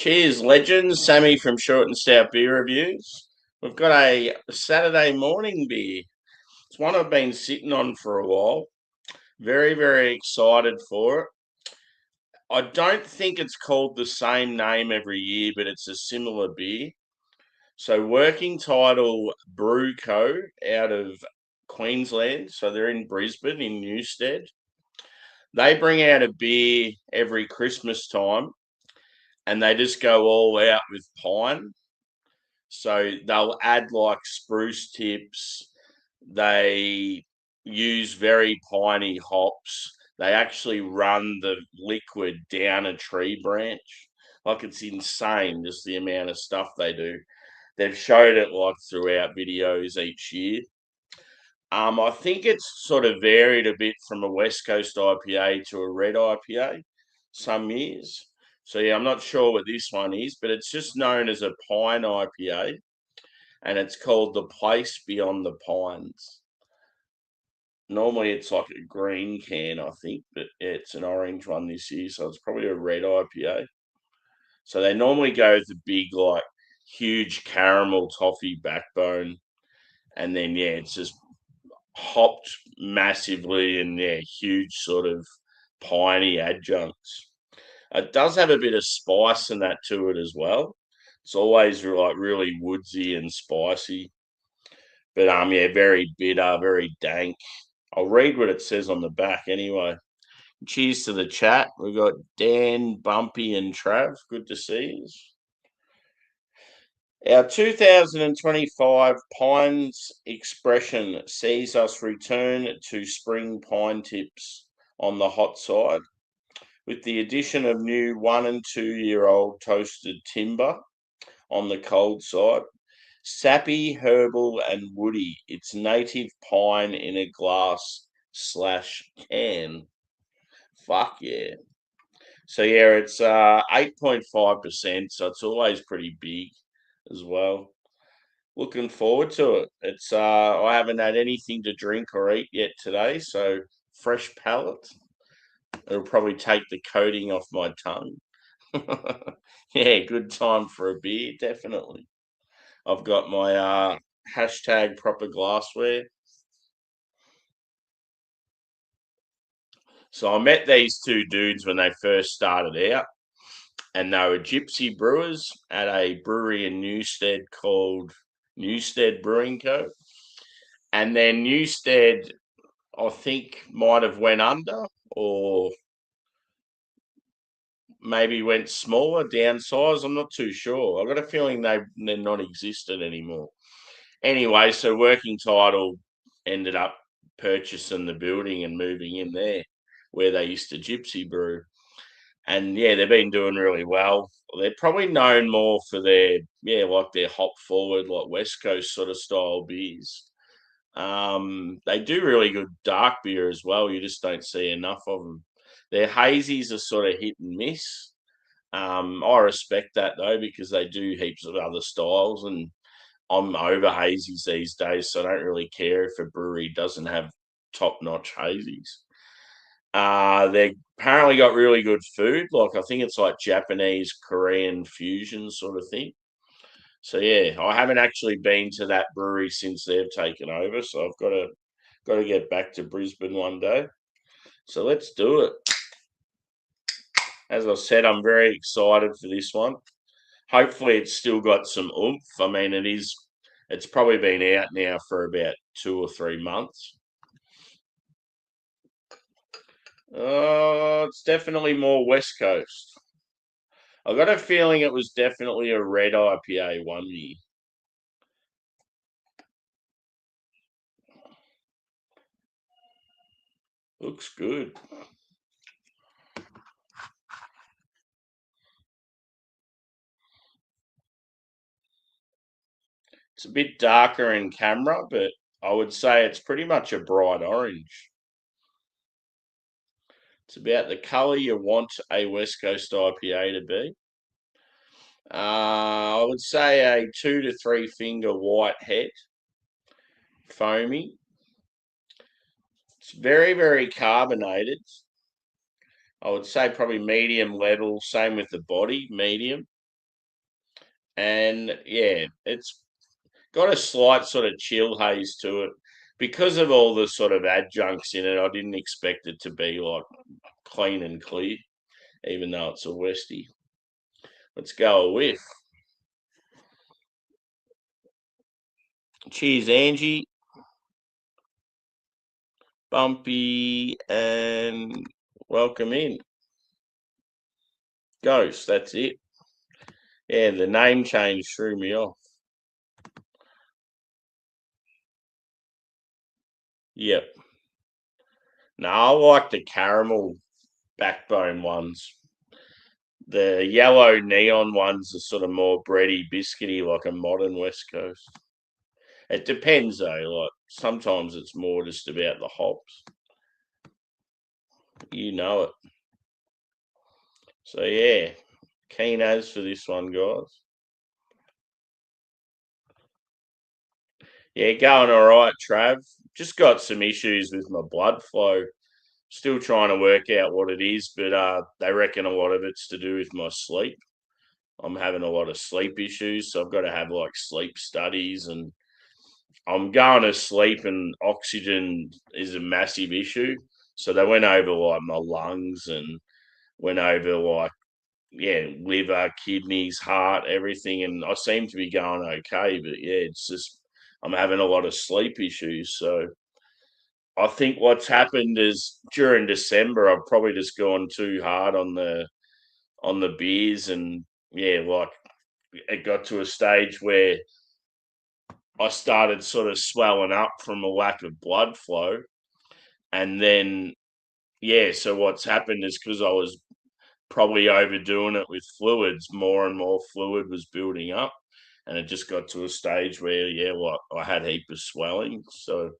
Cheers, legends. Sammy from Short and Stout Beer Reviews. We've got a Saturday morning beer. It's one I've been sitting on for a while. Very, very excited for it. I don't think it's called the same name every year, but it's a similar beer. So, working title Brew Co. out of Queensland. So, they're in Brisbane, in Newstead. They bring out a beer every Christmas time and they just go all out with pine. So they'll add like spruce tips. They use very piney hops. They actually run the liquid down a tree branch. Like it's insane, just the amount of stuff they do. They've showed it like throughout videos each year. I think it's sort of varied a bit from a West Coast IPA to a red IPA some years. So yeah, I'm not sure what this one is, but it's just known as a pine IPA and it's called The Place Beyond the Pines. Normally it's like a green can, I think, but it's an orange one this year, so it's probably a red IPA. So they normally go with the big, like huge caramel toffee backbone, and then yeah, it's just hopped massively and yeah, huge sort of piney adjuncts. It does have a bit of spice in that to it as well. It's always like really woodsy and spicy, but yeah, very bitter, very dank. I'll read what it says on the back anyway. Cheers to the chat. We've got Dan, Bumpy, and Trav. Good to see you. Our 2025 Pines expression sees us return to spring pine tips on the hot side, with the addition of new 1 and 2-year-old toasted timber on the cold side. Sappy, herbal, and woody. It's native pine in a glass/can. Fuck yeah. So yeah, it's 8.5%, so it's always pretty big as well. Looking forward to it. It's I haven't had anything to drink or eat yet today, so fresh palate. It'll probably take the coating off my tongue. Yeah, good time for a beer, definitely. I've got my hashtag proper glassware. So I met these two dudes when they first started out, and they were gypsy brewers at a brewery in Newstead called Newstead Brewing Co. And then Newstead, I think, might have went under or maybe went smaller, downsized. I'm not too sure. I've got a feeling they're not existent anymore. Anyway, so Working Title ended up purchasing the building and moving in there where they used to gypsy brew. And yeah, they've been doing really well. They're probably known more for their, yeah, like their hop forward, like West Coast sort of style beers. They do really good dark beer as well. You just don't see enough of them. Their hazies are sort of hit and miss. I respect that though because they do heaps of other styles, and I'm over hazies these days, so I don't really care if a brewery doesn't have top-notch hazies. They apparently got really good food. Like I think it's like Japanese Korean fusion sort of thing. So yeah, I haven't actually been to that brewery since they've taken over. So I've got to get back to Brisbane one day. So let's do it. As I said, I'm very excited for this one. Hopefully, it's still got some oomph. I mean, it's probably been out now for about 2 or 3 months. It's definitely more West Coast. I got a feeling it was definitely a red IPA one year. Looks good. It's a bit darker in camera, but I would say it's pretty much a bright orange. It's about the colour you want a West Coast IPA to be. I would say a 2 to 3 finger white head, foamy. It's very, very carbonated. I would say probably medium level. Same with the body, medium. and yeah, it's got a slight sort of chill haze to it. Because of all the sort of adjuncts in it, I didn't expect it to be like clean and clear, even though it's a Westie. Let's go a whiff. Cheers, Angie. Bumpy, and welcome in. Ghost, that's it. Yeah, the name change threw me off. Yep. No, I like the caramel backbone ones. The yellow neon ones are sort of more bready, biscuity, like a modern West Coast. It depends though. Like sometimes it's more just about the hops. You know it. So yeah, keen as for this one, guys. Yeah, going all right, Trav. Just got some issues with my blood flow. Still trying to work out what it is, but they reckon a lot of it's to do with my sleep. I'm having a lot of sleep issues, so I've got to have like sleep studies, and I'm going to sleep, and oxygen is a massive issue. So they went over like my lungs and went over like liver, kidneys, heart, everything, and I seem to be going okay. But yeah, it's just I'm having a lot of sleep issues. So I think what's happened is during December I've probably just gone too hard on the beers, and yeah, like it got to a stage where I started sort of swelling up from a lack of blood flow. And then, yeah, so what's happened is because I was probably overdoing it with fluids, more and more fluid was building up. And it just got to a stage where, yeah, like I had heap of swelling. So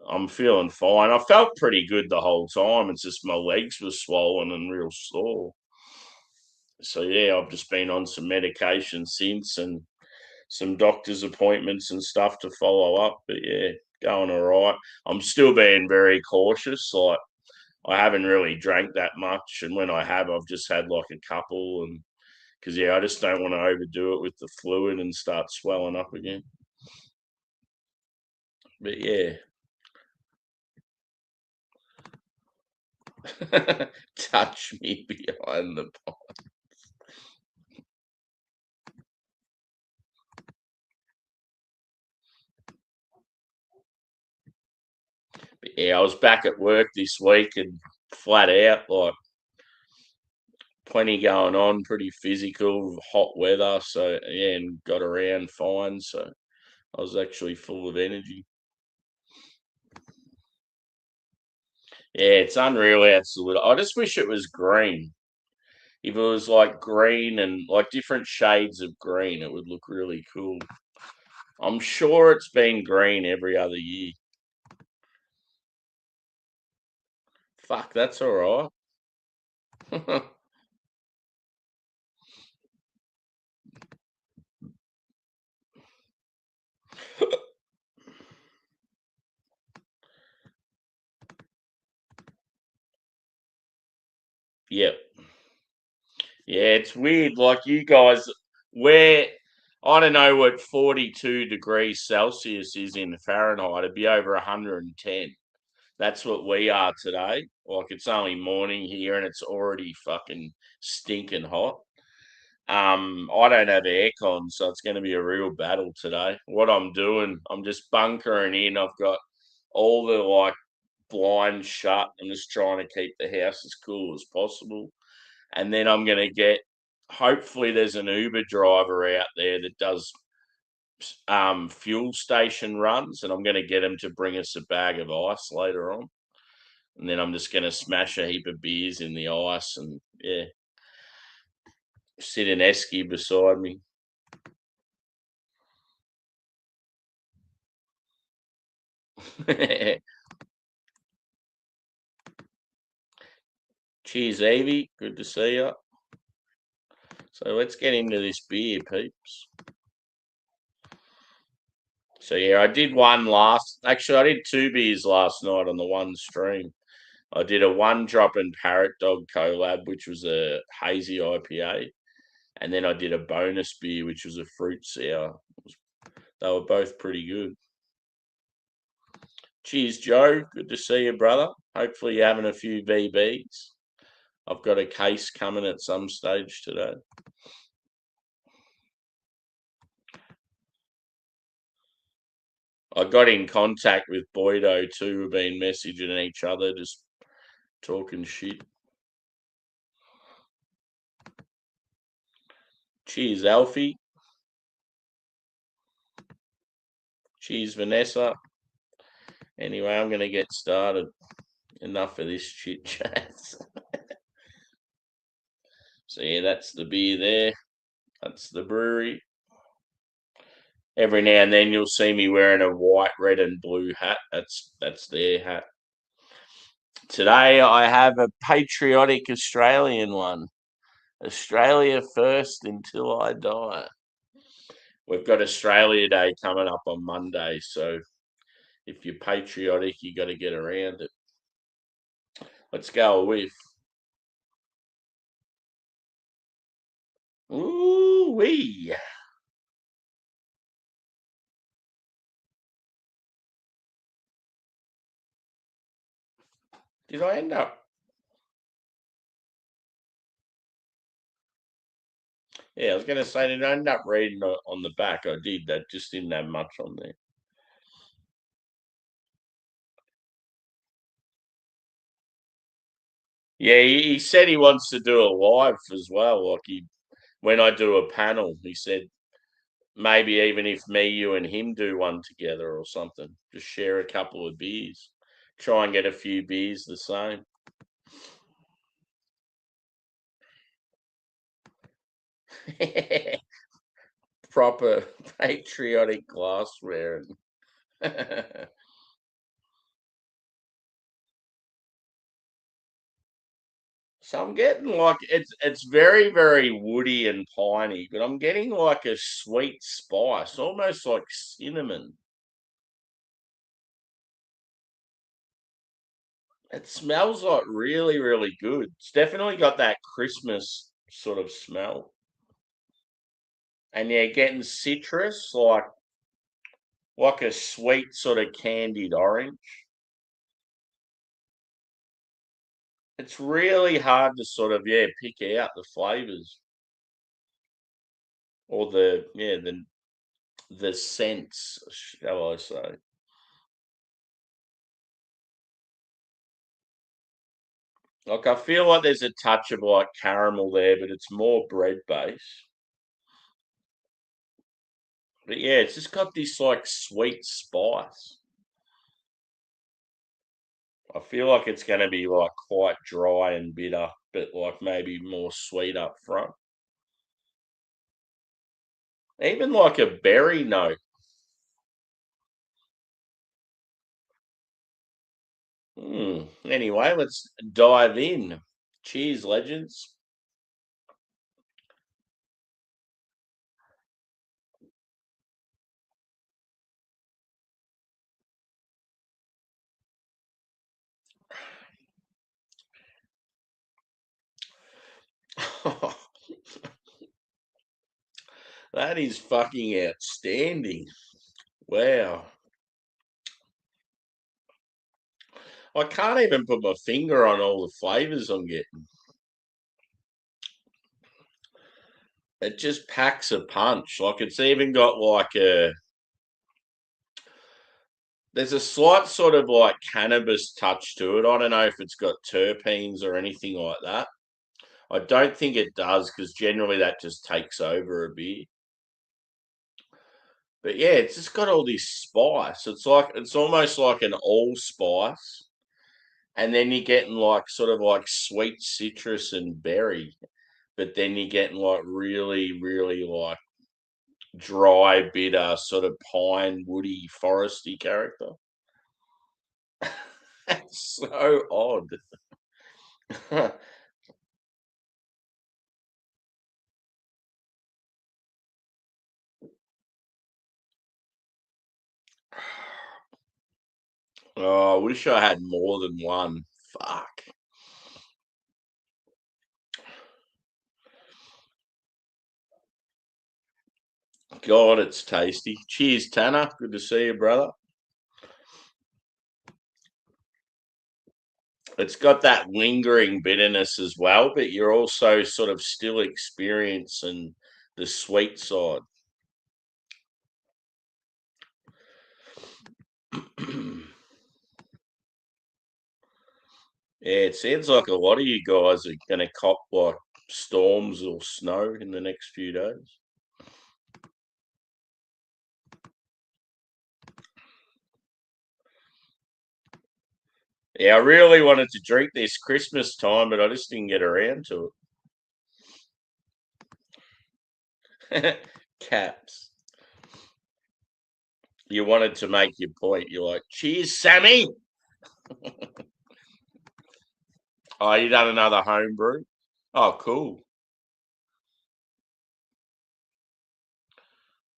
I'm feeling fine. I felt pretty good the whole time. It's just my legs were swollen and real sore. So, yeah, I've just been on some medication since, and some doctor's appointments and stuff to follow up. But yeah, going all right. I'm still being very cautious. Like I haven't really drank that much, and when I have, I've just had like a couple, and because yeah, I just don't want to overdo it with the fluid and start swelling up again. But yeah, touch me behind the. But yeah, I was back at work this week and flat out, like plenty going on, pretty physical, hot weather. So yeah, and got around fine. So I was actually full of energy. Yeah, it's unreal outside. I just wish it was green. If it was like green and like different shades of green, it would look really cool. I'm sure it's been green every other year. Fuck, that's all right. Yep. Yeah, it's weird. Like you guys, where I don't know what 42 degrees Celsius is in Fahrenheit. It'd be over 110. That's what we are today. Like it's only morning here and it's already fucking stinking hot. I don't have aircon, so it's going to be a real battle today. What I'm doing, I'm just bunkering in. I've got all the like blinds shut. I'm just trying to keep the house as cool as possible. And then I'm going to get, hopefully, there's an Uber driver out there that does fuel station runs, and I'm going to get him to bring us a bag of ice later on. And then I'm just going to smash a heap of beers in the ice and, yeah, sit in Esky beside me. Cheers, Evie. Good to see you. So let's get into this beer, peeps. So yeah, I did one last. Actually, I did two beers last night on the one stream. I did a one drop and Parrot Dog collab, which was a hazy IPA, And then I did a bonus beer, which was a fruit sour. They were both pretty good. Cheers, Joe. Good to see you, brother. Hopefully you're having a few VBs. I've got a case coming at some stage today. I got in contact with Boydo too. We've been messaging each other, just talking shit. Cheers, Alfie. Cheers, Vanessa. Anyway, I'm going to get started. Enough of this chit chat. So yeah, that's the beer there. That's the brewery. Every now and then you'll see me wearing a white, red, and blue hat. That's their hat. Today I have a patriotic Australian one. Australia first until I die. We've got Australia Day coming up on Monday, so if you're patriotic, you got to get around it. Let's go with. Ooh wee. Did I end up? Yeah, I was going to say, did I end up reading on the back? I did. That just didn't have much on there. Yeah, he said he wants to do a live as well. Like when I do a panel, he said maybe even if me, you, and him do one together or something, just share a couple of beers, try and get a few beers the same. Proper patriotic glassware. So I'm getting like it's very very woody and piney, but I'm getting like a sweet spice, almost like cinnamon. It smells like really really good. It's definitely got that Christmas sort of smell, and yeah, getting citrus like a sweet sort of candied orange. It's really hard to sort of pick out the flavors or the scents, shall I say. Like I feel like there's a touch of like caramel there, but it's more bread base. But yeah, it's just got this like sweet spice. I feel like it's going to be like quite dry and bitter, but like maybe more sweet up front. Even like a berry note. Anyway, let's dive in. Cheers, legends. That is fucking outstanding. Wow. I can't even put my finger on all the flavors I'm getting. It just packs a punch. Like it's even got like there's a slight sort of like cannabis touch to it. I don't know if it's got terpenes or anything like that. I don't think it does because generally that just takes over a bit. But yeah, it's just got all this spice. It's almost like an allspice, and then you're getting like sort of like sweet citrus and berry, but then you're getting like really, really like dry, bitter, sort of pine, woody, foresty character. That's so odd. Oh, I wish I had more than one. Fuck. God, it's tasty. Cheers, Tanner. Good to see you, brother. It's got that lingering bitterness as well, but you're also sort of still experiencing the sweet side. Yeah, it sounds like a lot of you guys are going to cop like storms or snow in the next few days. Yeah, I really wanted to drink this Christmas time, but I just didn't get around to it. Caps. You wanted to make your point. You're like, cheers, Sammy. Oh, you done another home brew? Oh, cool.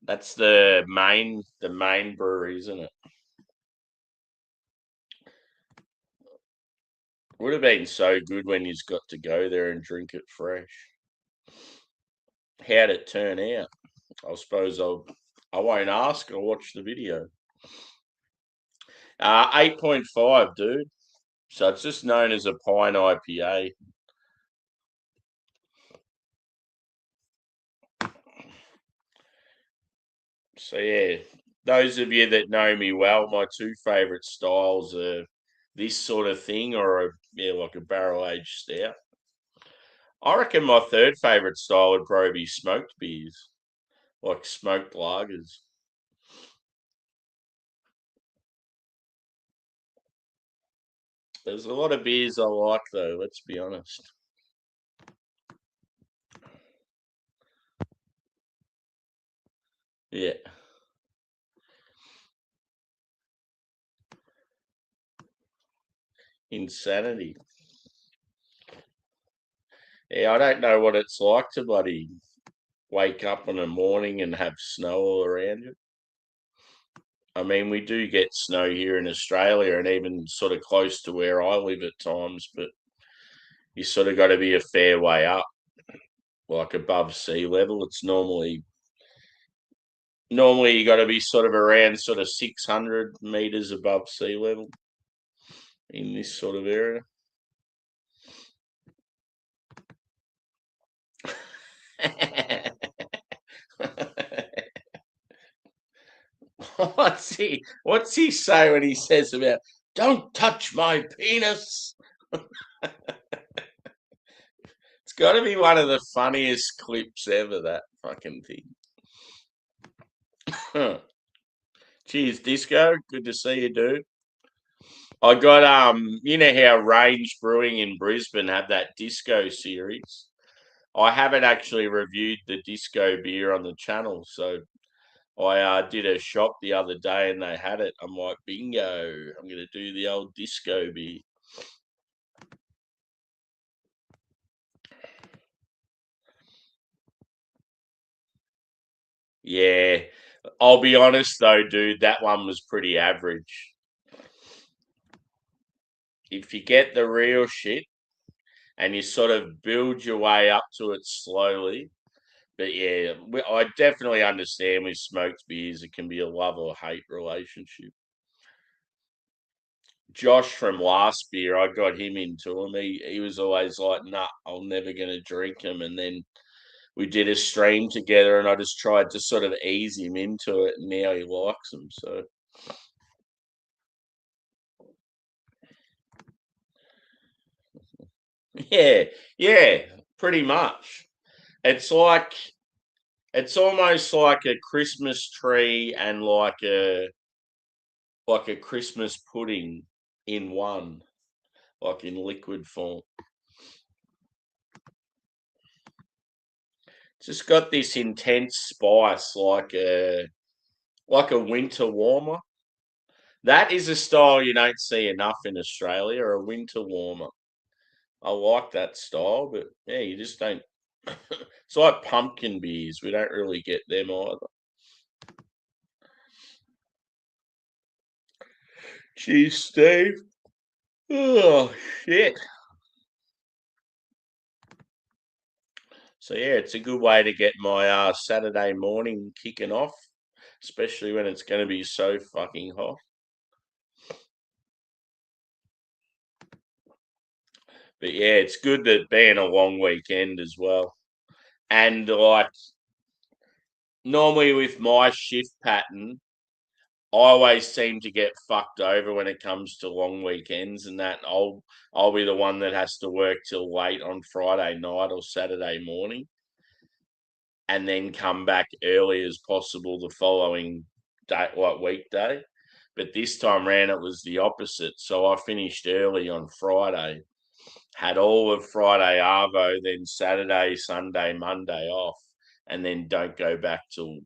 That's the main brewery, isn't it? Would have been so good when you've got to go there and drink it fresh. How'd it turn out? I suppose I won't ask. I'll watch the video. 8.5, dude. So it's just known as a pine IPA. So yeah, those of you that know me well, my two favourite styles are this sort of thing or like a barrel aged stout. I reckon my third favourite style would probably be smoked beers, like smoked lagers. There's a lot of beers I like though, let's be honest. Yeah. Insanity. Yeah, I don't know what it's like to bloody wake up in the morning and have snow all around you. I mean, we do get snow here in Australia and even sort of close to where I live at times, but you sort of got to be a fair way up, like above sea level. It's normally you got to be sort of around sort of 600 meters above sea level in this sort of area. What's he say when he says about don't touch my penis? It's got to be one of the funniest clips ever, that fucking thing. Cheers, Disco. Good to see you, dude. I got you know how Range Brewing in Brisbane have that disco series. I haven't actually reviewed the disco beer on the channel, so I did a shop the other day and they had it. I'm like, bingo! I'm gonna do the old disco beer. Yeah, I'll be honest though, dude. That one was pretty average. If you get the real shit and you sort of build your way up to it slowly, but yeah, I definitely understand with smoked beers, it can be a love or hate relationship. Josh from last beer, I got him into him. He was always like, "Nah, I'm never gonna drink him." And then we did a stream together, and I just tried to sort of ease him into it, and now he likes them. So yeah, yeah, pretty much. It's like it's almost like a Christmas tree and like a Christmas pudding in one, like in liquid form. It's just got this intense spice, like a winter warmer. That is a style you don't see enough in Australia, a winter warmer. I like that style, but yeah, you just don't. It's like pumpkin beers. We don't really get them either. Cheers, Steve. Oh shit. So yeah, it's a good way to get my Saturday morning kicking off, especially when it's going to be so fucking hot. But yeah, it's good that being a long weekend as well. And like normally with my shift pattern, I always seem to get fucked over when it comes to long weekends and that. I'll be the one that has to work till late on Friday night or Saturday morning, and then come back early as possible the following day, like weekday. But this time round, it was the opposite. So I finished early on Friday, had all of Friday arvo, then Saturday, Sunday, Monday off, and then don't go back till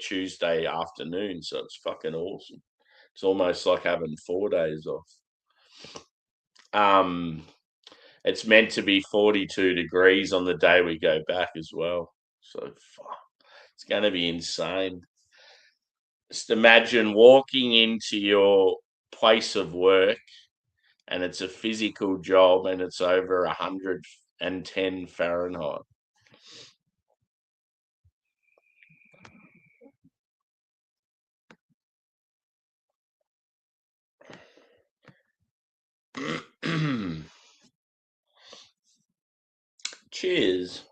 Tuesday afternoon. So it's fucking awesome. It's almost like having 4 days off. It's meant to be 42 degrees on the day we go back as well. So it's going to be insane. Just imagine walking into your place of work and it's a physical job and it's over 110 Fahrenheit. Cheers.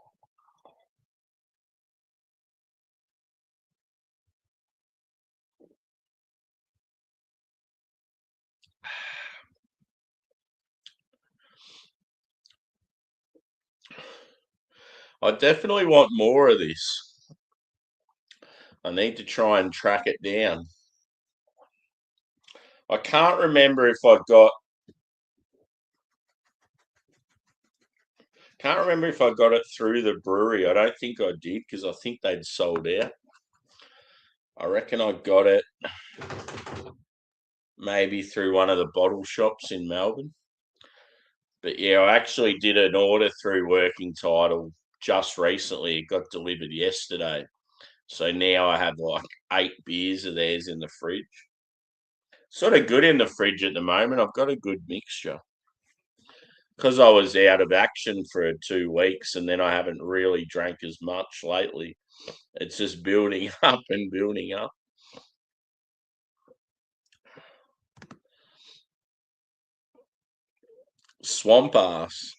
I definitely want more of this. I need to try and track it down. I can't remember if I got it through the brewery. I don't think I did because I think they'd sold out. I reckon I got it maybe through one of the bottle shops in Melbourne. But yeah, I actually did an order through Working Title just recently. It got delivered yesterday. So now I have like 8 beers of theirs in the fridge. Sort of good in the fridge at the moment. I've got a good mixture. Because I was out of action for 2 weeks and then I haven't really drank as much lately. It's just building up and building up. Swamp ass.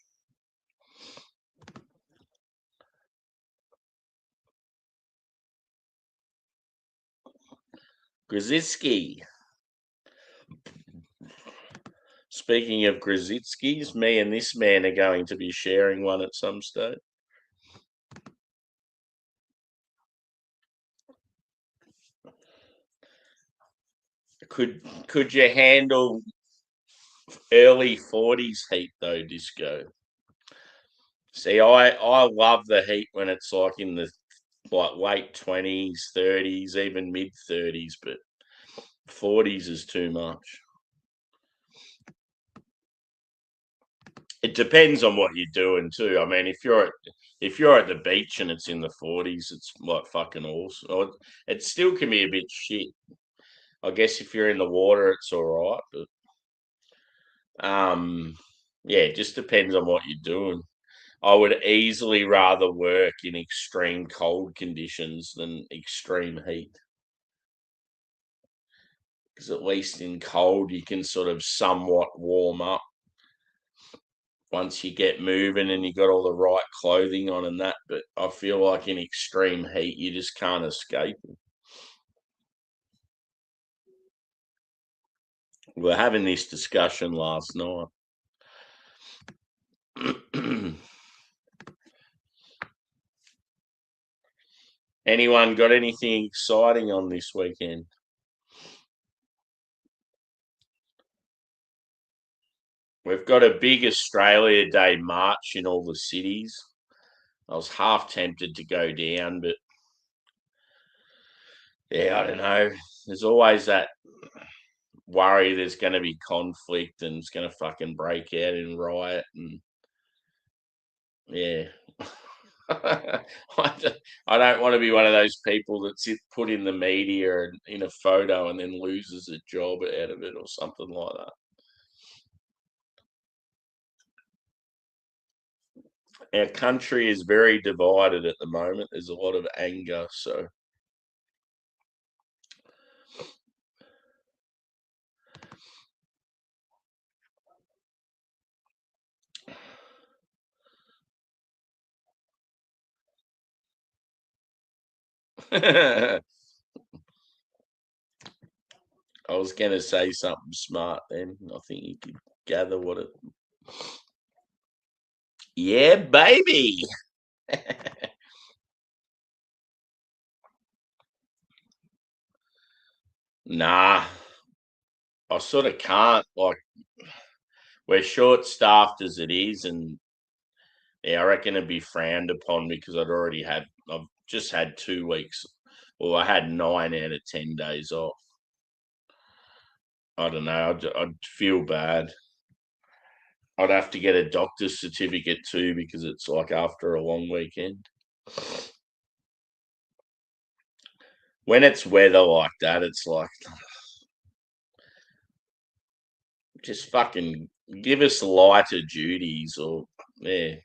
Grzycki. Speaking of Grzycki's, me and this man are going to be sharing one at some stage. Could you handle early 40s heat though, Disco? See, I love the heat when it's like in the late 20s, 30s, even mid 30s, but 40s is too much. It depends on what you're doing too. I mean, if you're at the beach and it's in the 40s, it's like fucking awesome. Or it still can be a bit shit. I guess if you're in the water, it's all right, but yeah, it just depends on what you're doing. I would easily rather work in extreme cold conditions than extreme heat. Because at least in cold, you can sort of somewhat warm up once you get moving and you got all the right clothing on and that. But I feel like in extreme heat, you just can't escape it. We were having this discussion last night. Anyone got anything exciting on this weekend? We've got a big Australia Day march in all the cities. I was half tempted to go down, but yeah, I don't know. There's always that worry there's going to be conflict and it's going to fucking break out in riot and yeah. I don't want to be one of those people that's put in the media and in a photo and then loses a job out of it or something like that. our country is very divided at the moment. There's a lot of anger, so I was going to say something smart then. I think you could gather what it. Yeah, baby. Nah, I sort of can't. Like, we're short staffed as it is, and yeah, I reckon it'd be frowned upon because I've just had 2 weeks. Well, I had 9 out of 10 days off. I don't know. I'd feel bad. I'd have to get a doctor's certificate too because it's like after a long weekend. When it's weather like that, it's like just fucking give us lighter duties or yeah.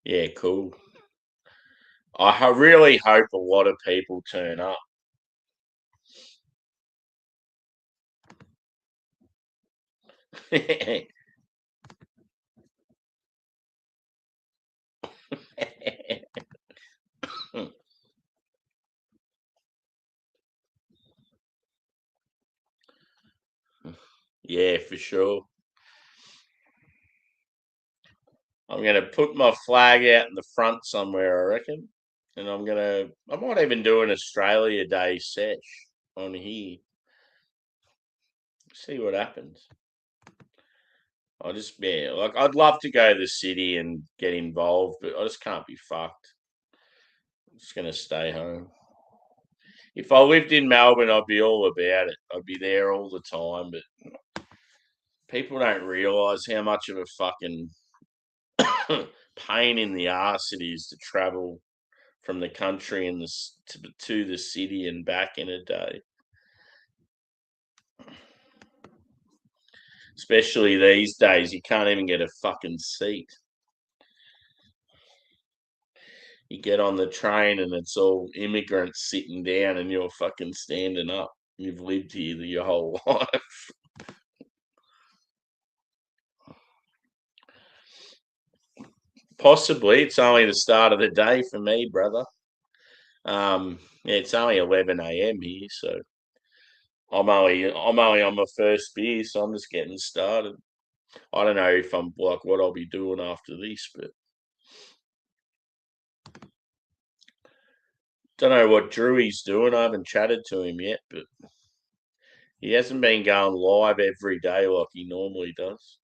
Yeah, cool. Really hope a lot of people turn up. Yeah, for sure. I'm gonna put my flag out in the front somewhere, I reckon. And I might even do an Australia Day sesh on here. See what happens. Yeah, like I'd love to go to the city and get involved, but I just can't be fucked. I'm just gonna stay home. If I lived in Melbourne, I'd be all about it. I'd be there all the time, but people don't realise how much of a fucking pain in the ass it is to travel from the country and to the city and back in a day. Especially these days, you can't even get a fucking seat. You get on the train and it's all immigrants sitting down and you're fucking standing up. You've lived here your whole life. Possibly. It's only the start of the day for me, brother. Yeah, it's only 11 a.m. here, so I'm only on my first beer, so I'm just getting started. I don't know if I'm like what I'll be doing after this, but don't know what Drew's doing. I haven't chatted to him yet, but he hasn't been going live every day like he normally does.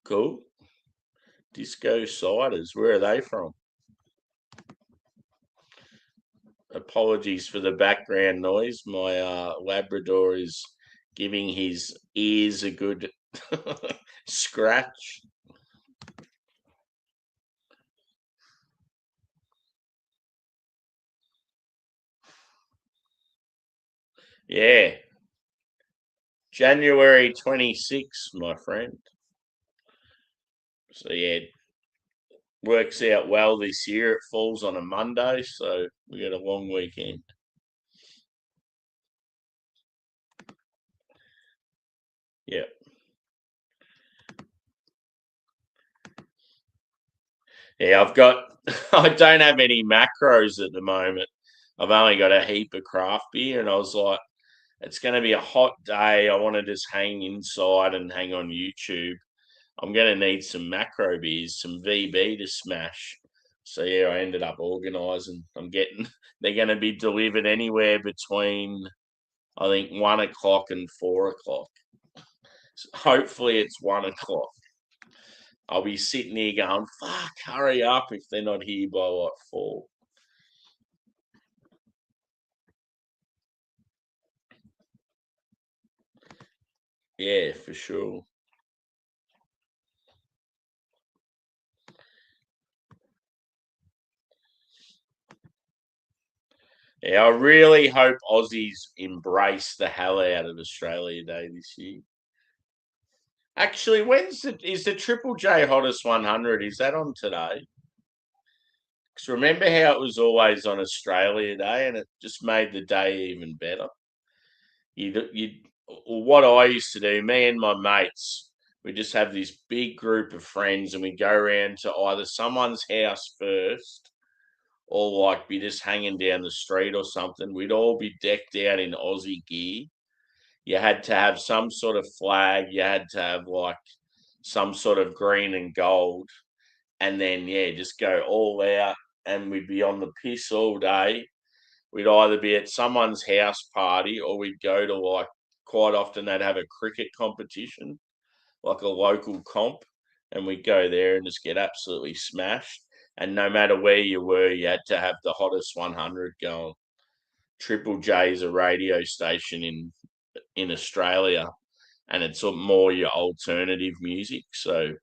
Cool. Disco Ciders. Where are they from? Apologies for the background noise. My Labrador is giving his ears a good scratch. Yeah. January 26th, my friend. So, yeah, works out well this year. It falls on a Monday, so we get a long weekend. Yeah. Yeah, I don't have any macros at the moment. I've only got a heap of craft beer, and I was like, it's going to be a hot day. I want to just hang inside and hang on YouTube. I'm going to need some macro beers, some VB to smash. So yeah, I ended up organising. They're going to be delivered anywhere between I think 1 o'clock and 4 o'clock. So hopefully it's 1 o'clock. I'll be sitting here going, "Fuck, hurry up!" If they're not here by like 4. Yeah, for sure. Yeah, I really hope Aussies embrace the hell out of Australia Day this year. Actually, is the Triple J Hottest 100? Is that on today? Because remember how it was always on Australia Day, and it just made the day even better. You what I used to do, me and my mates, we just have this big group of friends, and we go around to either someone's house first, or like be just hanging down the street or something. We'd all be decked out in Aussie gear. You had to have some sort of flag. You had to have like some sort of green and gold, and then yeah, just go all out, and we'd be on the piss all day. We'd either be at someone's house party, or we'd go to like quite often they'd have a cricket competition, like a local comp, and we'd go there and just get absolutely smashed. And no matter where you were, you had to have the hottest 100 going. Triple J is a radio station in Australia, and it's more your alternative music. So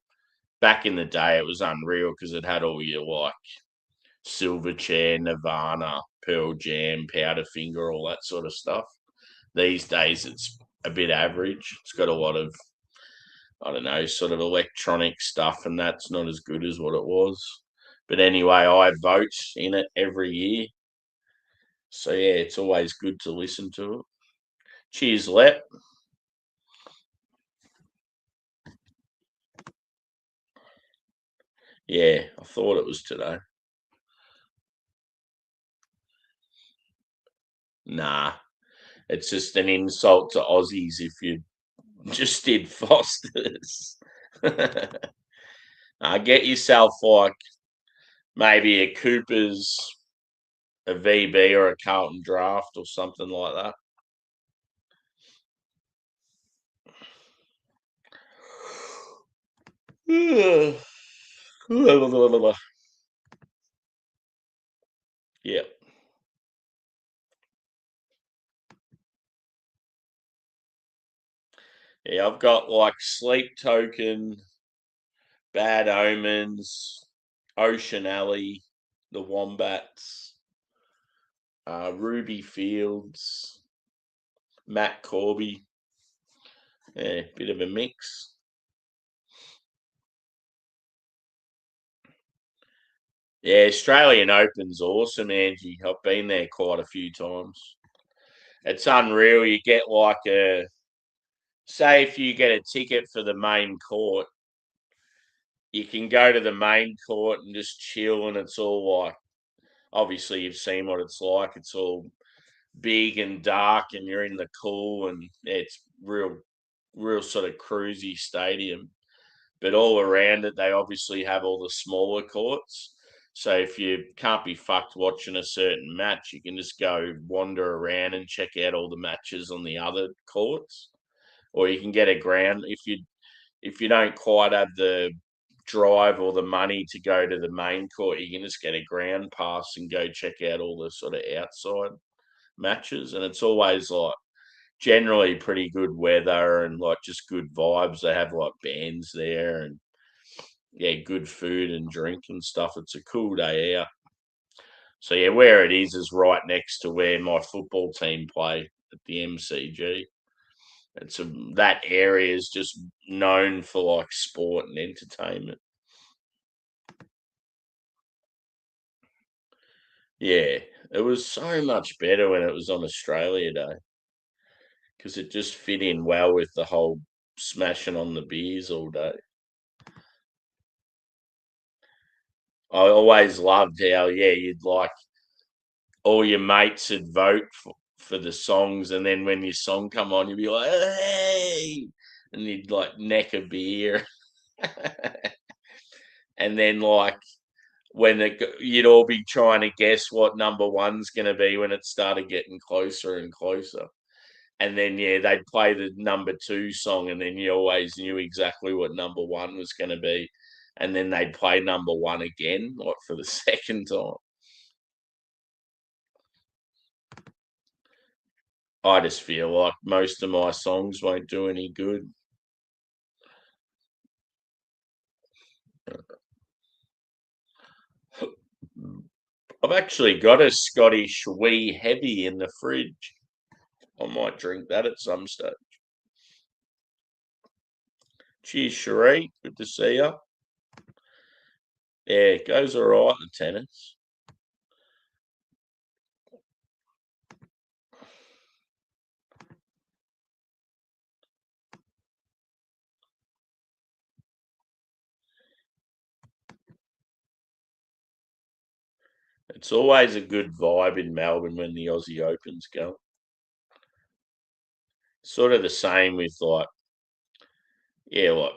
back in the day, it was unreal because it had all your like Silverchair, Nirvana, Pearl Jam, Powderfinger, all that sort of stuff. These days, it's a bit average. It's got a lot of, I don't know, sort of electronic stuff, and that's not as good as what it was. But anyway, I vote in it every year. So yeah, it's always good to listen to it. Cheers, Lep. Yeah, I thought it was today. Nah, it's just an insult to Aussies if you just did Foster's. Get yourself like maybe a Cooper's, a VB, or a Carlton Draft or something like that. Yeah. Yeah, I've got like Sleep Token, Bad Omens, Ocean Alley, the Wombats, Ruby Fields, Matt Corby. Yeah, bit of a mix. Yeah, Australian Open's awesome, Angie. I've been there quite a few times. It's unreal. You get like say if you get a ticket for the main court, you can go to the main court and just chill, and it's all like, obviously you've seen what it's like. It's all big and dark, and you're in the cool, and it's real sort of cruisy stadium. But all around it, they obviously have all the smaller courts. So if you can't be fucked watching a certain match, you can just go wander around and check out all the matches on the other courts. Or you can get a ground if you don't quite have the drive or the money to go to the main court, you can just get a ground pass and go check out all the sort of outside matches. And it's always like generally pretty good weather and like just good vibes. They have like bands there and yeah, good food and drink and stuff. It's a cool day out. So yeah, where it is right next to where my football team play at the MCG. That area is just known for like sport and entertainment. Yeah, it was so much better when it was on Australia Day because it just fit in well with the whole smashing on the beers all day. I always loved how yeah you'd like all your mates would vote for the songs, and then when your song come on, you'd be like, hey, and you'd like neck a beer, and then like you'd all be trying to guess what number one's going to be when it started getting closer and closer. And then yeah, they'd play the number two song, and then you always knew exactly what number one was going to be. And then they'd play number one again, like for the second time. I just feel like most of my songs won't do any good. I've actually got a Scottish wee heavy in the fridge. I might drink that at some stage. Cheers, Cherie. Good to see you. Yeah, it goes all right, the tennis. It's always a good vibe in Melbourne when the Aussie Opens go. Sort of the same with like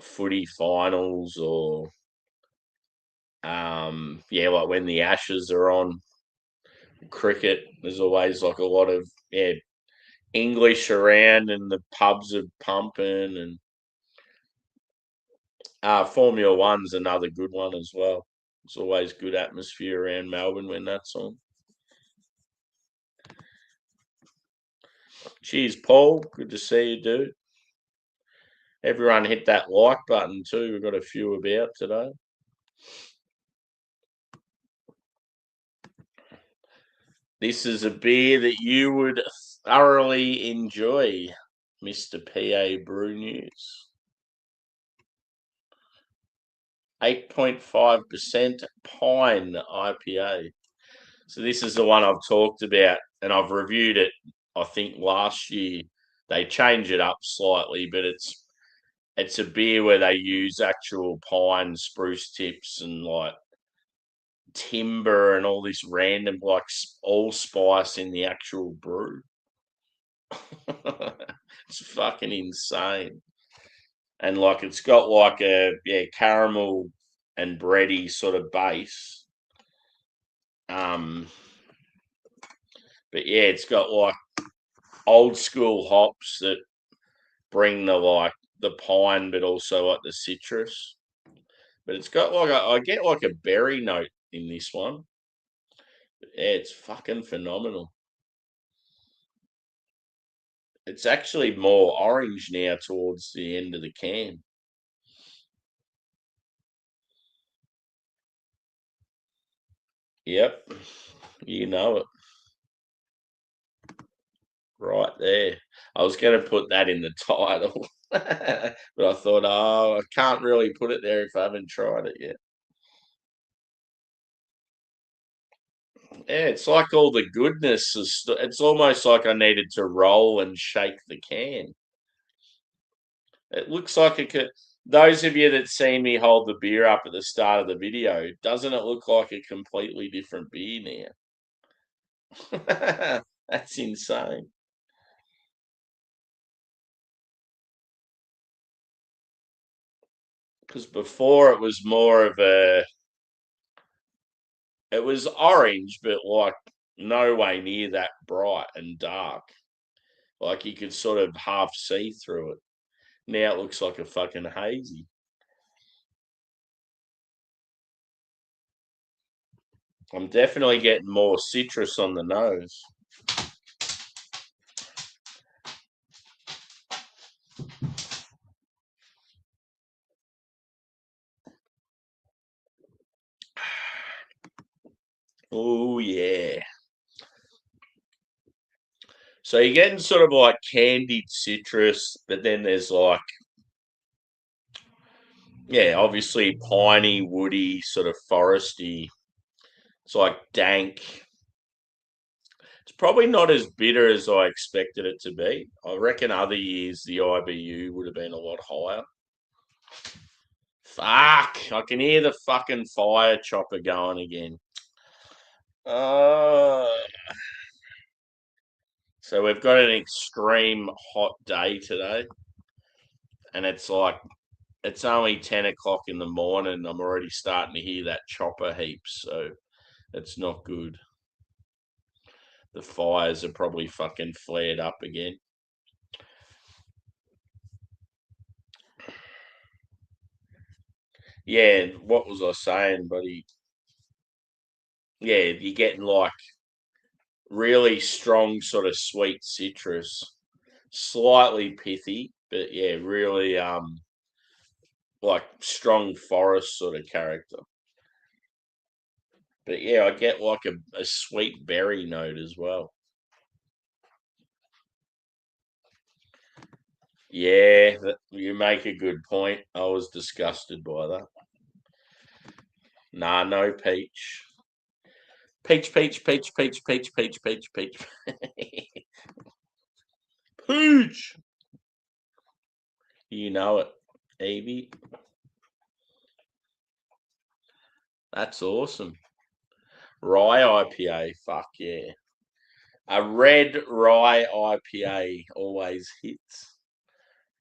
footy finals or like when the Ashes are on. Cricket, there's always like a lot of English around and the pubs are pumping, and Formula One's another good one as well. It's always good atmosphere around Melbourne when that's on. Cheers, Paul. Good to see you, dude. Everyone hit that like button too. We've got a few about today. This is a beer that you would thoroughly enjoy, Mr. PA Brew News. 8.5% Pine IPA. So this is the one I've talked about, and I've reviewed it. I think last year they change it up slightly, but it's a beer where they use actual pine, spruce tips, and like timber and all this random like allspice in the actual brew. It's fucking insane, and like it's got like a caramel and bready sort of base. But yeah, it's got like old school hops that bring the pine, but also like the citrus. But it's got like I get like a berry note in this one. Yeah, it's fucking phenomenal. It's actually more orange now towards the end of the can. Yep, you know it right there. I was going to put that in the title, but I thought, oh, I can't really put it there if I haven't tried it yet. Yeah, it's like all the goodness is. It's almost like I needed to roll and shake the can. It looks like it could. Those of you that see me hold the beer up at the start of the video, doesn't it look like a completely different beer now? That's insane. Because before it was more of a. It was orange, but like no way near that bright and dark. Like you could sort of half see through it. Now it looks like a fucking hazy. I'm definitely getting more citrus on the nose. Oh yeah. So you're getting sort of like candied citrus, but then there's like obviously piney, woody, sort of foresty. It's like dank. It's probably not as bitter as I expected it to be. I reckon other years the IBU would have been a lot higher. Fuck! I can hear the fucking fire chopper going again. Uh, so we've got an extreme hot day today, and it's only 10 o'clock in the morning. I'm already starting to hear that chopper heaps, so it's not good. The fires are probably fucking flared up again. Yeah, what was I saying, buddy? Yeah, you're getting like really strong, sort of sweet citrus, slightly pithy, but yeah, really like strong forest sort of character. But yeah, I get like a sweet berry note as well. Yeah, you make a good point. I was disgusted by that. Nah, no peach. Peach, peach, peach, peach, peach, peach, peach, peach. Peach! You know it, Evie. That's awesome. Rye IPA, fuck yeah. A red rye IPA always hits.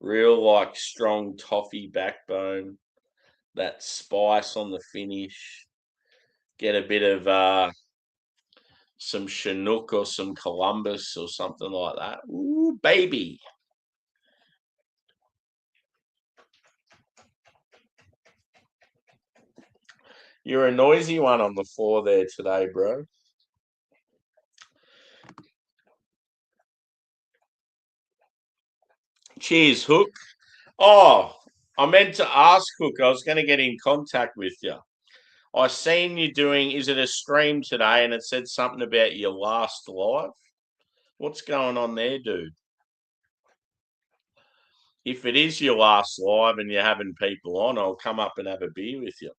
Real like strong toffee backbone. That spice on the finish. Get a bit of some Chinook or some Columbus or something like that. Ooh, baby. You're a noisy one on the floor there today, bro. Cheers, Hook. Oh, I meant to ask Hook. I was going to get in contact with you. I seen you doing, is it a stream today? And it said something about your last live. What's going on there, dude? If it is your last live and you're having people on, I'll come up and have a beer with you.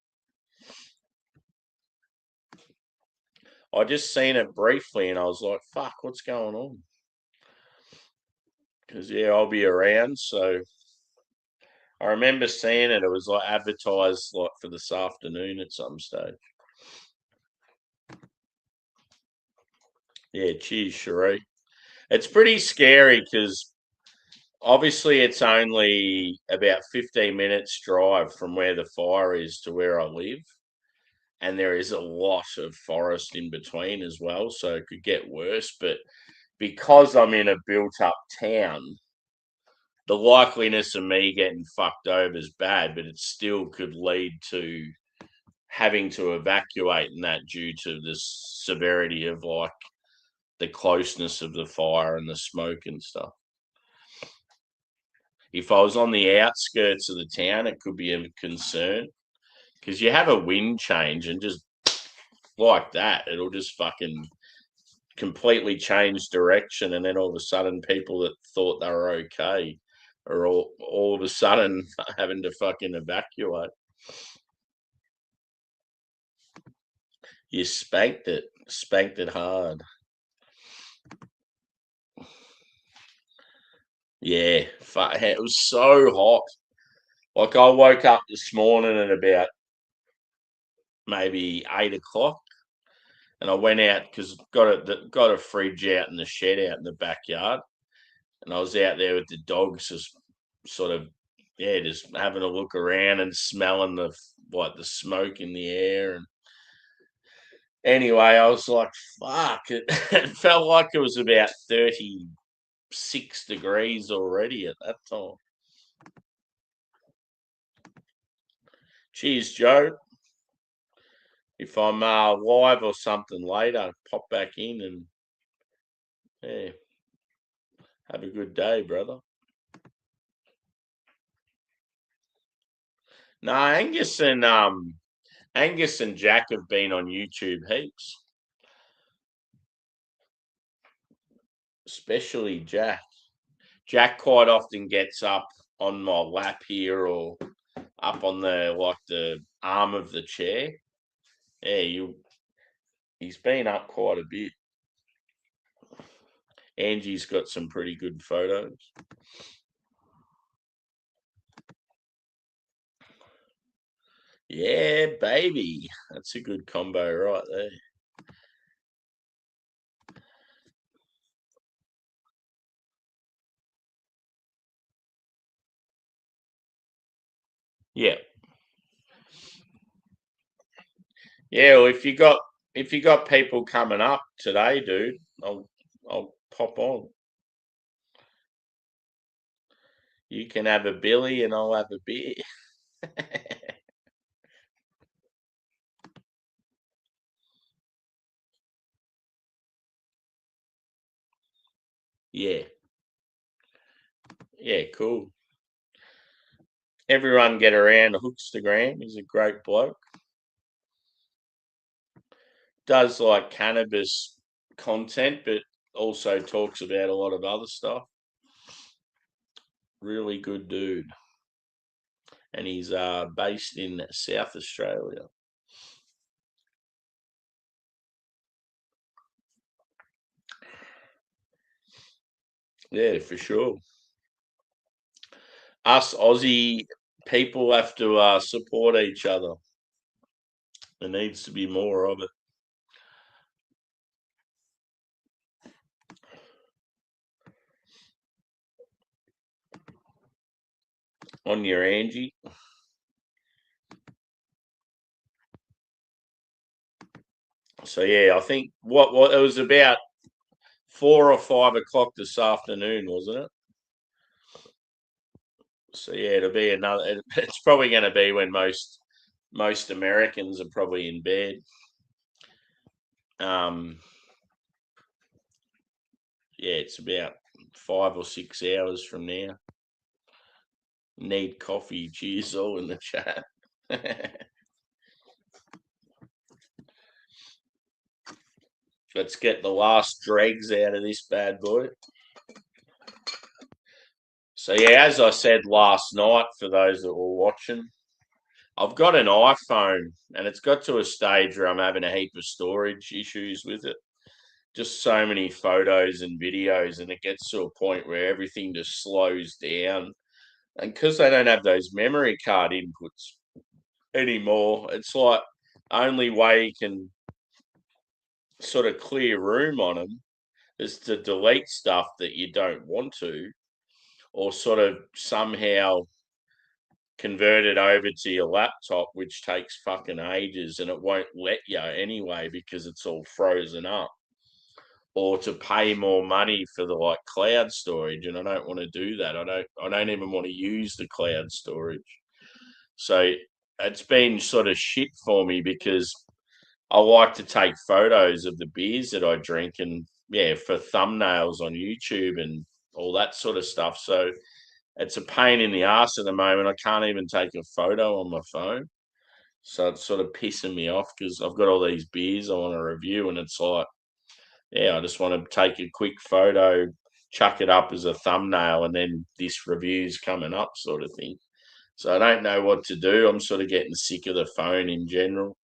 I just seen it briefly and I was like, fuck, what's going on? Because, yeah, I'll be around. So I remember seeing it. It was like advertised like for this afternoon at some stage. Yeah, cheers, Cherie. It's pretty scary because obviously it's only about 15 minutes drive from where the fire is to where I live. And there is a lot of forest in between as well. So it could get worse. But because I'm in a built up town, the likeliness of me getting fucked over is bad, but it still could lead to having to evacuate and that due to the severity of like the closeness of the fire and the smoke and stuff. If I was on the outskirts of the town, it could be a concern because you have a wind change and just like that, it'll just fucking completely change direction. And then all of a sudden, people that thought they were okay are all of a sudden having to fucking evacuate. You spanked it hard. Yeah, it was so hot. Like I woke up this morning at about maybe 8 o'clock, and I went out because got a fridge out in the shed out in the backyard, and I was out there with the dogs, just sort of just having a look around and smelling the smoke in the air. And anyway, I was like, "Fuck!" It felt like it was about 36 degrees already at that time. Cheers, Joe. If I'm live or something later, pop back in and yeah, have a good day, brother. No, Angus and Jack have been on YouTube heaps, especially Jack. Jack quite often gets up on my lap here or up on the arm of the chair. Yeah, he's been up quite a bit. Angie's got some pretty good photos. Yeah, baby. That's a good combo right there. Yeah. Yeah, well, if you got people coming up today, dude, I'll pop on. You can have a billy and I'll have a beer. Yeah. Yeah, cool. Everyone get around Hookstagram. He's a great bloke. does like cannabis content, but also talks about a lot of other stuff. Really good dude. And he's based in South Australia. Yeah, for sure. Us Aussie people have to support each other. There needs to be more of it. On your Angie. So yeah, I think what it was about 4 or 5 o'clock this afternoon, wasn't it? So yeah, it'll be another. It's probably going to be when most Americans are probably in bed. Yeah, it's about 5 or 6 hours from now. Need coffee. Cheers, all in the chat. Let's get the last dregs out of this bad boy. So yeah, as I said last night, for those that were watching, I've got an iPhone and it's got to a stage where I'm having a heap of storage issues with it. Just so many photos and videos, and it gets to a point where everything just slows down. And because they don't have those memory card inputs anymore, it's like only way you can sort of clear room on them is to delete stuff that you don't want to, or sort of somehow convert it over to your laptop, which takes fucking ages and it won't let you anyway because it's all frozen up. Or to pay more money for the like cloud storage, and I don't want to do that. I don't even want to use the cloud storage. So it's been sort of shit for me because I like to take photos of the beers that I drink and yeah, for thumbnails on YouTube and all that sort of stuff. So it's a pain in the ass at the moment. I can't even take a photo on my phone. So it's sort of pissing me off because I've got all these beers I want to review, and it's like, yeah, I just want to take a quick photo, chuck it up as a thumbnail, and then this review's coming up, sort of thing. So I don't know what to do. I'm sort of getting sick of the phone in general.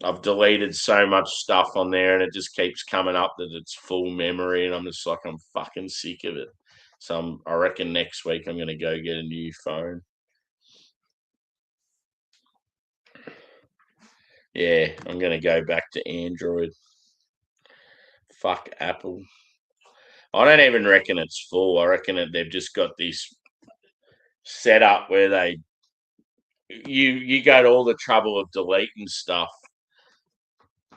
I've deleted so much stuff on there, and it just keeps coming up that it's full memory, and I'm just like, I'm fucking sick of it. So I reckon next week I'm going to go get a new phone. Yeah, I'm going to go back to Android. Fuck Apple. I don't even reckon it's full. I reckon that they've just got this set up where you go to all the trouble of deleting stuff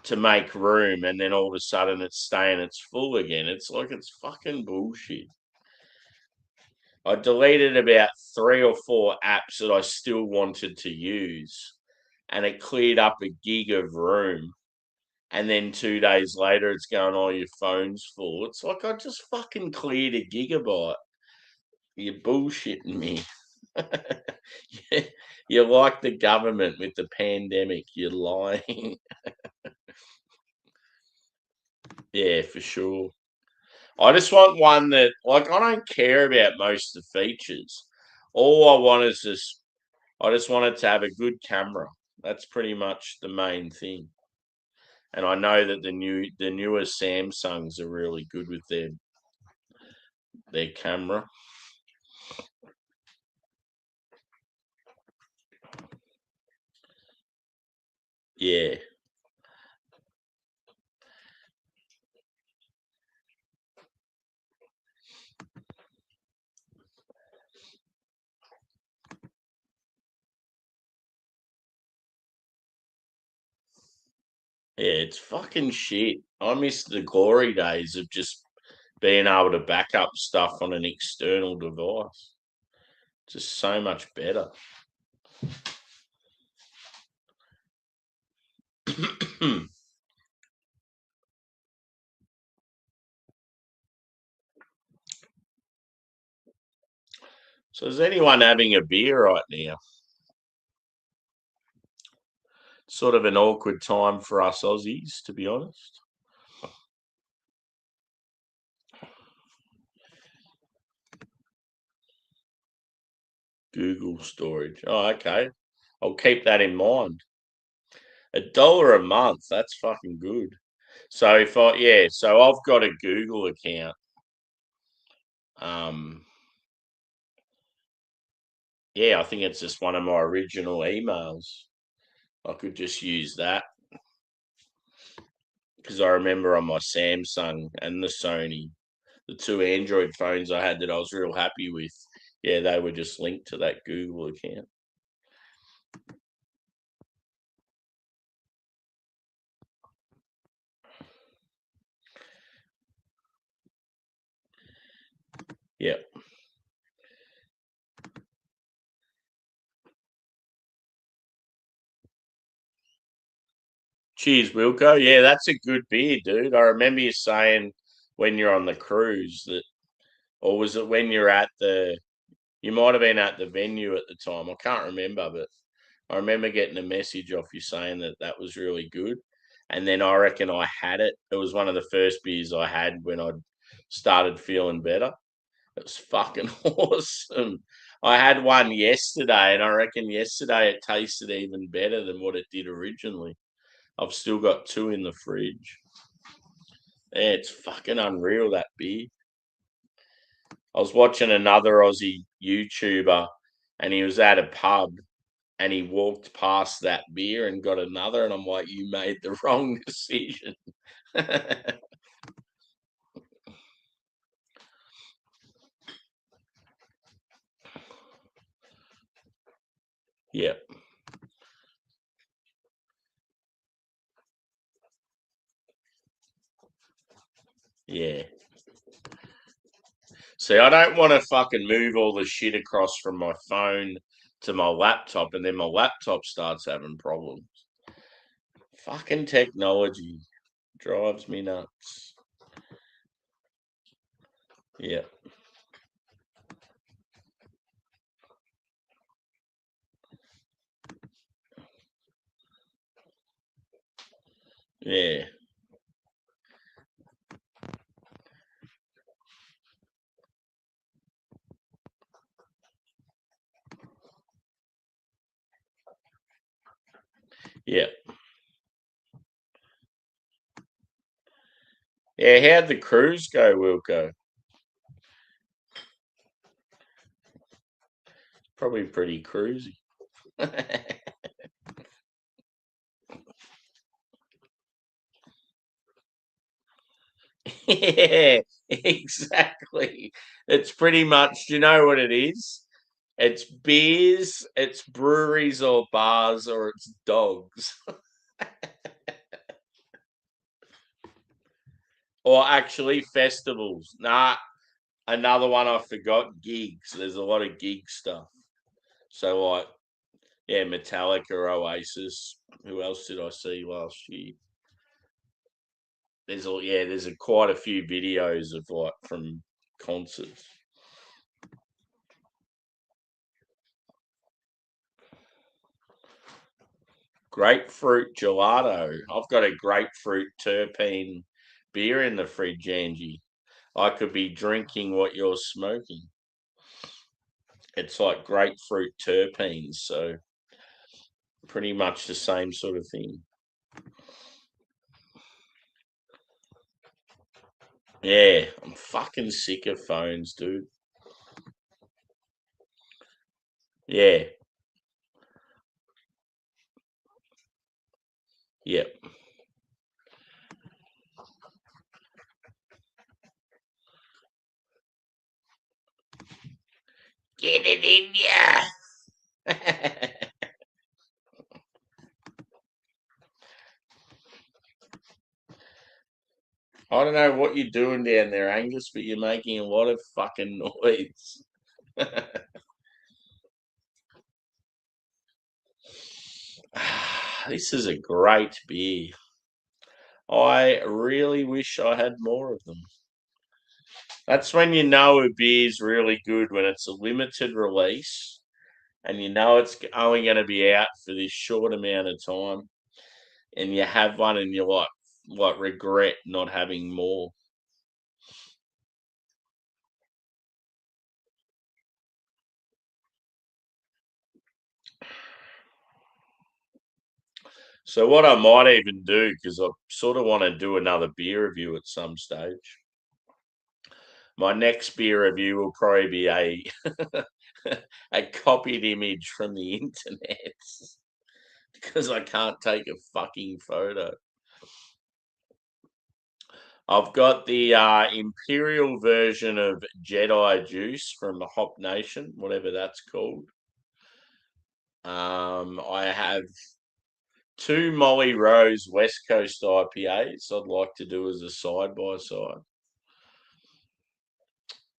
to make room, and then all of a sudden it's saying it's full again. It's like it's fucking bullshit. I deleted about 3 or 4 apps that I still wanted to use, and it cleared up a gig of room. And then 2 days later, it's going, "Oh, your phone's full." It's like I just fucking cleared a gigabyte. You're bullshitting me. You're like the government with the pandemic. You're lying. Yeah, for sure. I just want one that, like, I don't care about most of the features. All I want is just, I just want it to have a good camera. That's pretty much the main thing. And I know that the newer Samsungs are really good with their camera. Yeah. Yeah, it's fucking shit. I miss the glory days of just being able to back up stuff on an external device. Just so much better. So is anyone having a beer right now? Sort of an awkward time for us Aussies, to be honest. Google storage. Oh, okay. I'll keep that in mind. $1 a month. That's fucking good. So so I've got a Google account. I think it's just one of my original emails. I could just use that because I remember on my Samsung and the Sony, the two Android phones I had that I was real happy with. Yeah, they were just linked to that Google account. Yeah. Cheers, Wilco. Yeah, that's a good beer, dude. I remember you saying when you're on the cruise that, or was it when you're at you might have been at the venue at the time. I can't remember, but I remember getting a message off you saying that that was really good. And then I reckon I had it. It was one of the first beers I had when I started feeling better. It was fucking awesome. I had one yesterday, and I reckon yesterday it tasted even better than what it did originally. I've still got two in the fridge. Yeah, it's fucking unreal, that beer. I was watching another Aussie YouTuber, and he was at a pub, and he walked past that beer and got another, and I'm like, you made the wrong decision. Yeah, yeah. See, I don't want to fucking move all the shit across from my phone to my laptop, and then my laptop starts having problems. Fucking technology drives me nuts. Yeah, yeah, yeah. Yeah, how'd the cruise go, Wilco? Probably pretty cruisy. Yeah, exactly. It's pretty much, do you know what it is? It's beers, it's breweries or bars, or it's dogs. Or actually festivals. Nah, another one I forgot, gigs. There's a lot of gig stuff. So like, yeah, Metallica, Oasis. Who else did I see last year? There's quite a few videos of like from concerts. Grapefruit gelato. I've got a grapefruit terpene beer in the fridge, Angie. I could be drinking what you're smoking. It's like grapefruit terpenes, so pretty much the same sort of thing. Yeah, I'm fucking sick of phones, dude. Yeah, yep. Get it in ya. I don't know what you're doing down there, Angus, but you're making a lot of fucking noise. This is a great beer. I really wish I had more of them. That's when you know a beer's really good, when it's a limited release and you know it's only going to be out for this short amount of time. and you have one and you like regret not having more. So what I might even do, because I sort of want to do another beer review at some stage. My next beer review will probably be a a copied image from the internet because I can't take a fucking photo. I've got the Imperial version of Jedi Juice from the Hop Nation, whatever that's called. I have two Molly Rose West Coast IPAs I'd like to do as a side by side.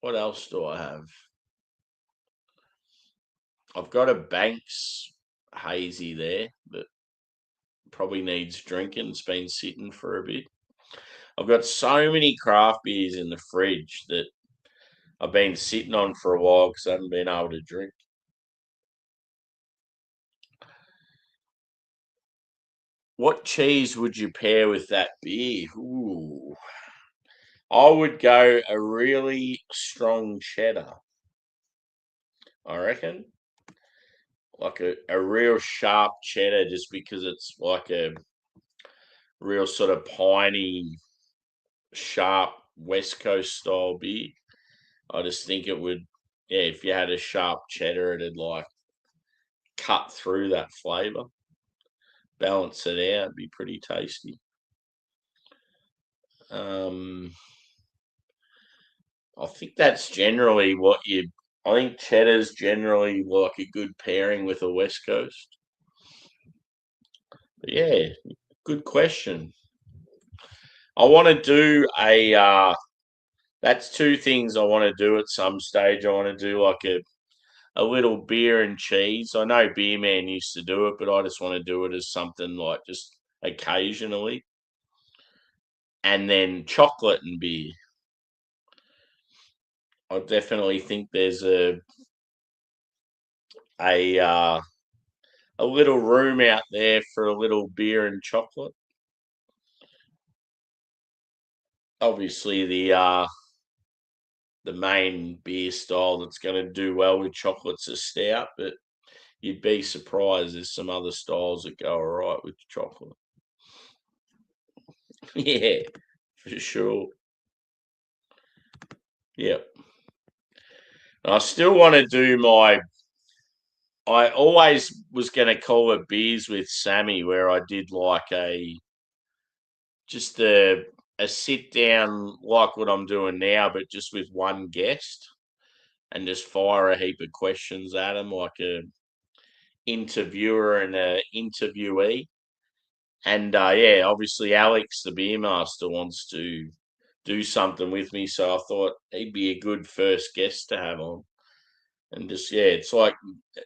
What else do I have? I've got a Banks hazy there that probably needs drinking. It's been sitting for a bit. I've got so many craft beers in the fridge that I've been sitting on for a while because I haven't been able to drink. What cheese would you pair with that beer? Ooh. I would go a really strong cheddar, I reckon. Like a real sharp cheddar just because it's like a real sort of piney, sharp West Coast style beer. I just think it would, yeah, if you had a sharp cheddar, it'd like cut through that flavour, balance it out, be pretty tasty. I think that's generally what you. I think cheddar's generally like a good pairing with a West Coast. But yeah, good question. I want to do a. That's two things I want to do at some stage. I want to do like a little beer and cheese. I know Beer Man used to do it, but I just want to do it as something like just occasionally. And then chocolate and beer. I definitely think there's a a little room out there for a little beer and chocolate. Obviously, the main beer style that's going to do well with chocolate's a stout, but you'd be surprised there's some other styles that go all right with chocolate. Yeah, for sure. Yep. I still want to do my. I always was going to call it beers with Sammy, where I did like just a sit down like what I'm doing now, but just with one guest and just fire a heap of questions at them, like a interviewer and a interviewee. And yeah, obviously Alex, the beer master, wants to do something with me, so I thought he'd be a good first guest to have on. And just yeah, it's like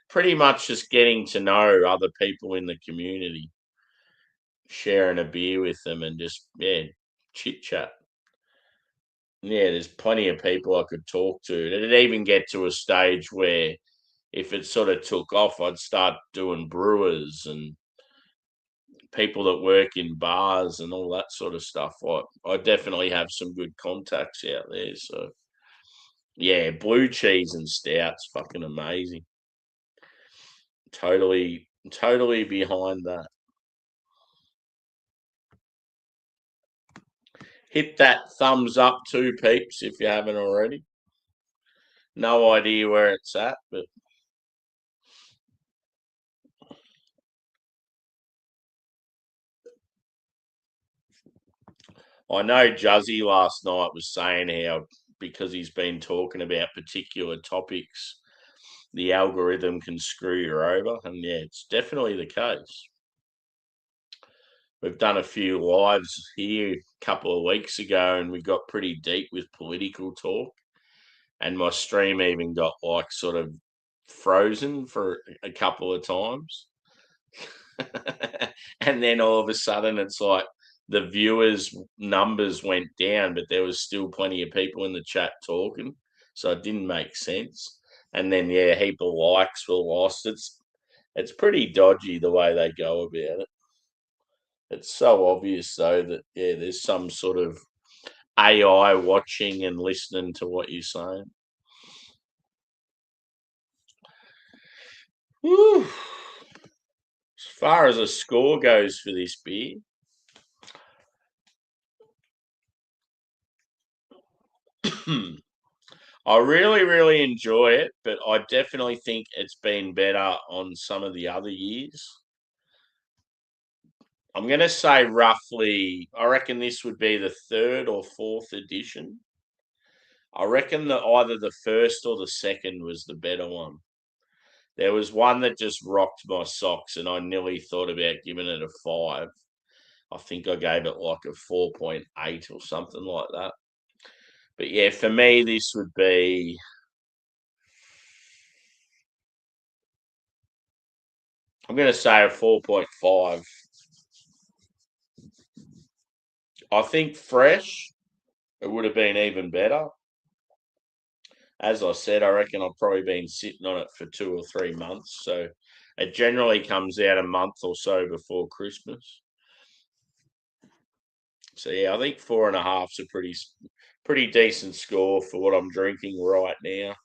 pretty much just getting to know other people in the community, sharing a beer with them, and just yeah, chit chat. Yeah, there's plenty of people I could talk to. It'd even get to a stage where if it sort of took off, I'd start doing brewers and people that work in bars and all that sort of stuff. I definitely have some good contacts out there. So yeah, blue cheese and stouts, fucking amazing. Totally behind that. Hit that thumbs up too, peeps, if you haven't already. No idea where it's at, but I know Juzzy last night was saying how because he's been talking about particular topics, the algorithm can screw you over. And yeah, it's definitely the case. We've done a few lives here a couple of weeks ago and we got pretty deep with political talk. And my stream even got like sort of frozen for a couple of times. And then all of a sudden it's like the viewers numbers went down, but there was still plenty of people in the chat talking. So it didn't make sense. And then yeah, a heap of likes were lost. It's pretty dodgy the way they go about it. It's so obvious though that there's some sort of AI watching and listening to what you're saying. Whew. As far as a score goes for this beer, I really, really enjoy it, but I definitely think it's been better on some of the other years. I'm going to say roughly, I reckon this would be the third or fourth edition. I reckon that either the first or the second was the better one. There was one that just rocked my socks, and I nearly thought about giving it a 5. I think I gave it like a 4.8 or something like that. But yeah, for me, this would be. I'm going to say a 4.5. I think fresh, it would have been even better. As I said, I reckon I've probably been sitting on it for 2 or 3 months. So it generally comes out a month or so before Christmas. So yeah, I think 4.5's a pretty decent score for what I'm drinking right now.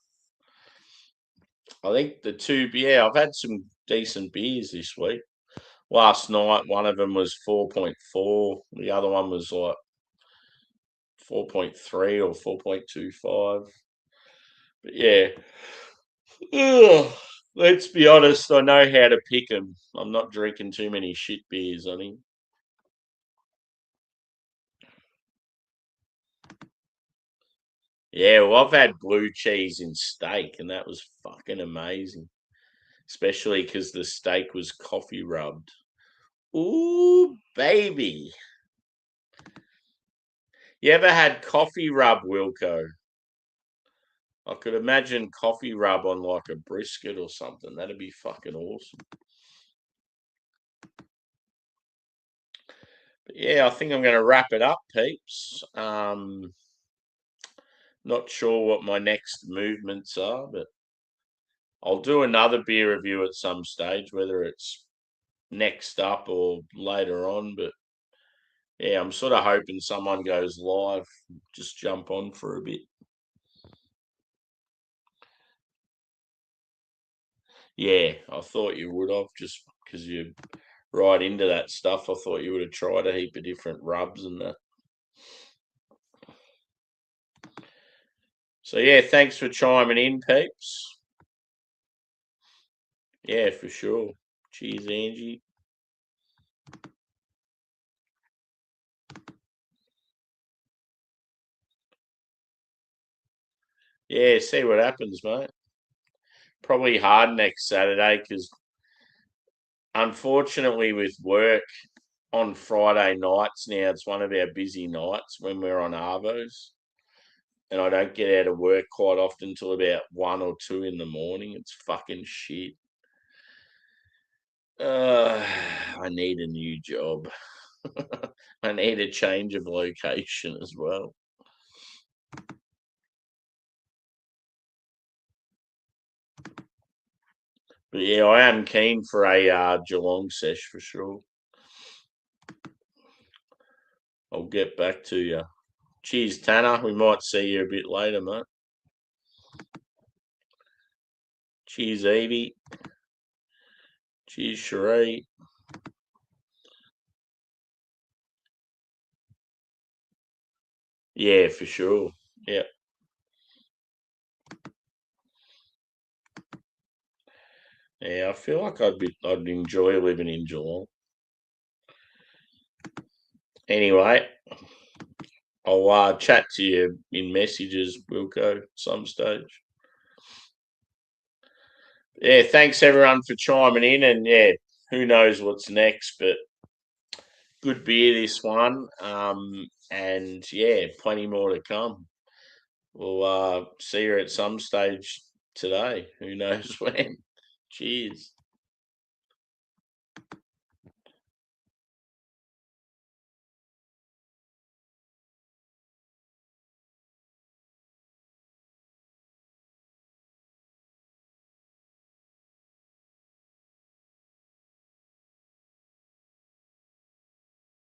I think I've had some decent beers this week. Last night, one of them was 4.4. The other one was like 4.3 or 4.25. But yeah, ugh, let's be honest. I know how to pick them. I'm not drinking too many shit beers, I think. Yeah, well, I've had blue cheese in steak, and that was fucking amazing. Especially because the steak was coffee rubbed. Ooh, baby. You ever had coffee rub, Wilco? I could imagine coffee rub on like a brisket or something. That'd be fucking awesome. But yeah, I think I'm going to wrap it up, peeps. Not sure what my next movements are, but I'll do another beer review at some stage, whether it's next up or later on. But yeah, I'm sort of hoping someone goes live, just jump on for a bit. Yeah, I thought you would have, just because you're right into that stuff. I thought you would have tried a heap of different rubs and that. So yeah, thanks for chiming in, peeps. Yeah, for sure. Cheers, Angie. Yeah, see what happens, mate. Probably hard next Saturday because unfortunately with work on Friday nights now, it's one of our busy nights when we're on Arvos. And I don't get out of work quite often till about 1 or 2 in the morning. It's fucking shit. I need a new job. I need a change of location as well. But yeah, I am keen for a Geelong sesh for sure. I'll get back to you. Cheers, Tanner. We might see you a bit later, mate. Cheers, Evie. Cheers, Cherie. Yeah, for sure. Yeah. Yeah, I feel like I'd enjoy living in Geelong. Anyway, I'll chat to you in messages, Wilco, some stage. Yeah, thanks everyone for chiming in, and yeah, who knows what's next, but good beer this one, and yeah, plenty more to come. We'll see you at some stage today. Who knows when? Cheers.